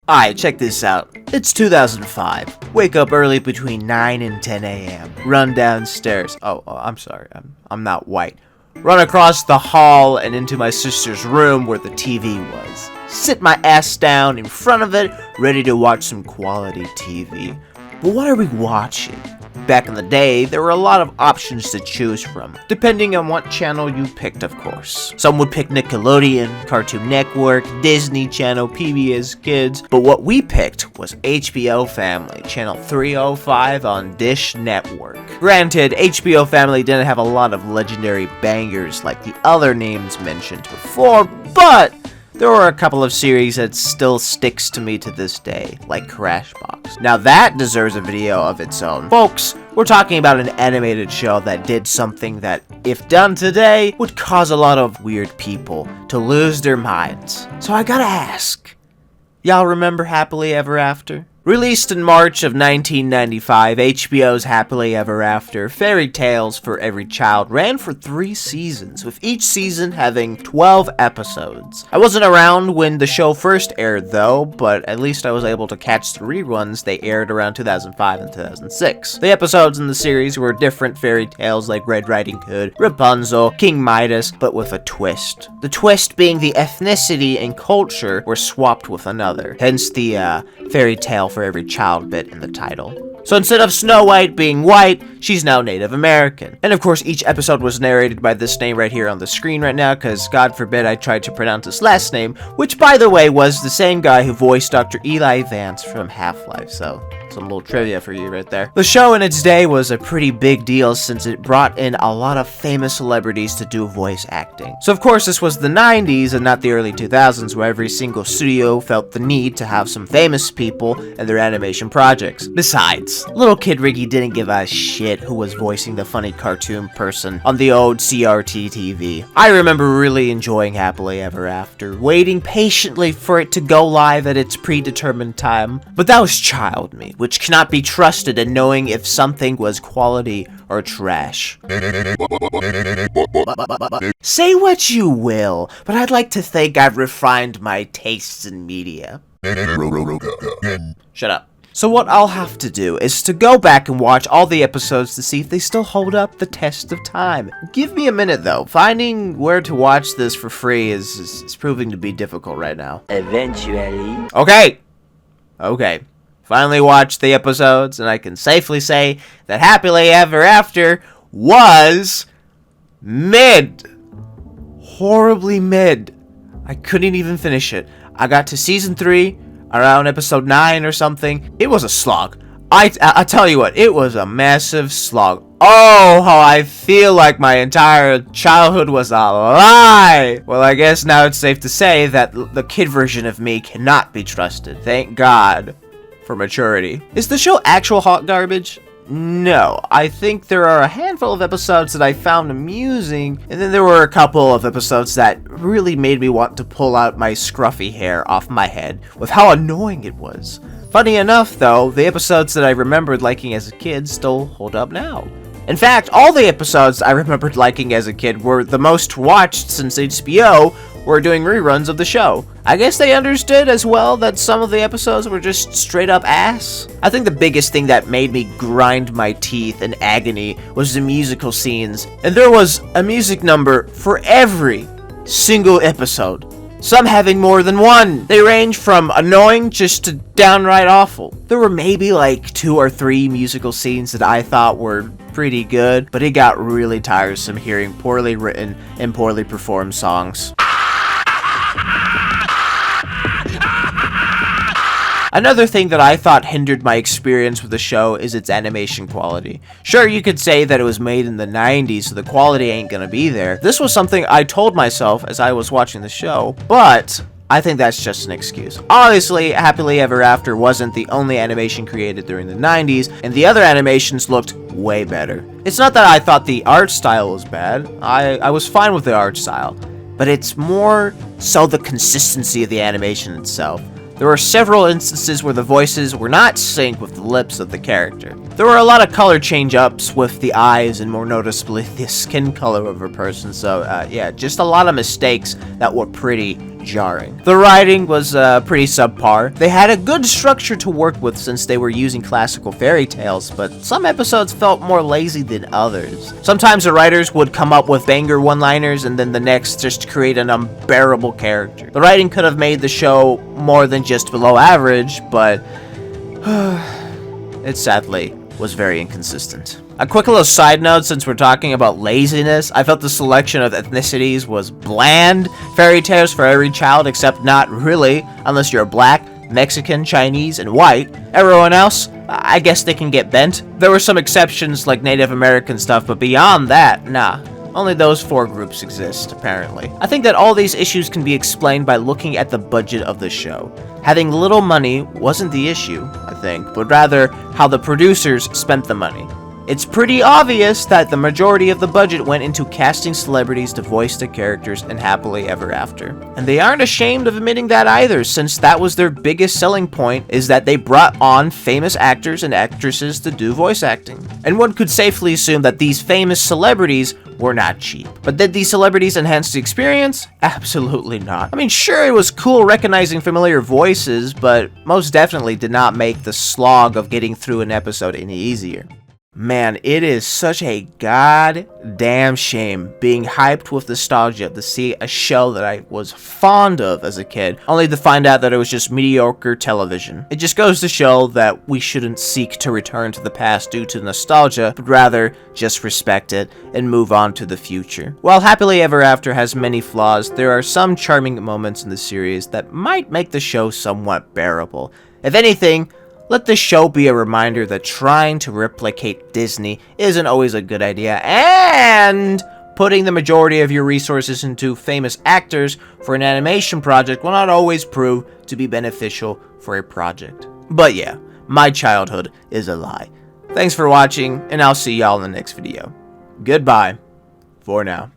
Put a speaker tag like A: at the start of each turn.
A: Alright, check this out. It's 2005. Wake up early between 9 and 10 a.m. Run downstairs. Oh, I'm sorry. I'm not white. Run across the hall and into my sister's room where the TV was. Sit my ass down in front of it, ready to watch some quality TV. But what are we watching? Back in the day, there were a lot of options to choose from, depending on what channel you picked, of course. Some would pick Nickelodeon, Cartoon Network, Disney Channel, PBS Kids, but what we picked was HBO Family, channel 305 on Dish Network. Granted, HBO Family didn't have a lot of legendary bangers like the other names mentioned before, but there were a couple of series that still sticks to me to this day, like Crashbox. Now that deserves a video of its own. Folks, we're talking about an animated show that did something that, if done today, would cause a lot of weird people to lose their minds. So I gotta ask, y'all remember Happily Ever After? Released in March of 1995, HBO's Happily Ever After, Fairy Tales for Every Child ran for 3 seasons, with each season having 12 episodes. I wasn't around when the show first aired though, but at least I was able to catch the reruns they aired around 2005 and 2006. The episodes in the series were different fairy tales like Red Riding Hood, Rapunzel, King Midas, but with a twist. The twist being the ethnicity and culture were swapped with another, hence the fairy tale for every child bit in the title. So instead of Snow White being white, she's now Native American. And of course, each episode was narrated by this name right here on the screen right now, because God forbid I tried to pronounce his last name, which by the way was the same guy who voiced Dr. Eli Vance from Half-Life, so some little trivia for you right there. The show in its day was a pretty big deal since it brought in a lot of famous celebrities to do voice acting. So of course this was the 90s and not the early 2000s where every single studio felt the need to have some famous people in their animation projects. Besides, little kid Riggy didn't give a shit who was voicing the funny cartoon person on the old CRT TV. I remember really enjoying Happily Ever After, waiting patiently for it to go live at its predetermined time. But that was child me, which cannot be trusted in knowing if something was quality or trash. Say what you will, but I'd like to think I've refined my tastes in media. Shut up. So what I'll have to do is to go back and watch all the episodes to see if they still hold up the test of time. Give me a minute though. Finding where to watch this for free is proving to be difficult right now.
B: Eventually.
A: Okay. Finally watched the episodes, and I can safely say that Happily Ever After was mid. Horribly mid. I couldn't even finish it. I got to season 3, around episode 9 or something. It was a slog. I tell you what, it was a massive slog. Oh, how I feel like my entire childhood was a lie! Well, I guess now it's safe to say that the kid version of me cannot be trusted. Thank God for maturity. Is the show actual hot garbage? No, I think there are a handful of episodes that I found amusing, and then there were a couple of episodes that really made me want to pull out my scruffy hair off my head with how annoying it was. Funny enough though, the episodes that I remembered liking as a kid still hold up now. In fact, all the episodes I remembered liking as a kid were the most watched since HBO were doing reruns of the show. I guess they understood as well that some of the episodes were just straight up ass. I think the biggest thing that made me grind my teeth in agony was the musical scenes, and there was a music number for every single episode. Some having more than one. They range from annoying just to downright awful. There were maybe like 2 or 3 musical scenes that I thought were pretty good, but it got really tiresome hearing poorly written and poorly performed songs. Another thing that I thought hindered my experience with the show is its animation quality. Sure, you could say that it was made in the 90s, so the quality ain't gonna be there. This was something I told myself as I was watching the show, but I think that's just an excuse. Obviously, Happily Ever After wasn't the only animation created during the 90s, and the other animations looked way better. It's not that I thought the art style was bad. I was fine with the art style, but it's more so the consistency of the animation itself. There were several instances where the voices were not synced with the lips of the character. There were a lot of color change-ups with the eyes and more noticeably the skin color of a person, so yeah, just a lot of mistakes that were pretty jarring. The writing was pretty subpar. They had a good structure to work with since they were using classical fairy tales, but some episodes felt more lazy than others. Sometimes the writers would come up with banger one-liners and then the next just create an unbearable character. The writing could have made the show more than just below average, but it sadly was very inconsistent. A quick little side note, since we're talking about laziness, I felt the selection of ethnicities was bland. Fairy tales for every child, except not really, unless you're black, Mexican, Chinese, and white. Everyone else, I guess they can get bent. There were some exceptions like Native American stuff, but beyond that, nah. Only those 4 groups exist, apparently. I think that all these issues can be explained by looking at the budget of the show. Having little money wasn't the issue, I think, but rather how the producers spent the money. It's pretty obvious that the majority of the budget went into casting celebrities to voice the characters in Happily Ever After. And they aren't ashamed of admitting that either, since that was their biggest selling point, is that they brought on famous actors and actresses to do voice acting. And one could safely assume that these famous celebrities were not cheap. But did these celebrities enhance the experience? Absolutely not. I mean, sure, it was cool recognizing familiar voices, but most definitely did not make the slog of getting through an episode any easier. Man, it is such a goddamn shame being hyped with nostalgia to see a show that I was fond of as a kid, only to find out that it was just mediocre television. It just goes to show that we shouldn't seek to return to the past due to nostalgia, but rather just respect it and move on to the future. While Happily Ever After has many flaws, there are some charming moments in the series that might make the show somewhat bearable. If anything, let this show be a reminder that trying to replicate Disney isn't always a good idea, and putting the majority of your resources into famous actors for an animation project will not always prove to be beneficial for a project. But yeah, my childhood is a lie. Thanks for watching, and I'll see y'all in the next video. Goodbye for now.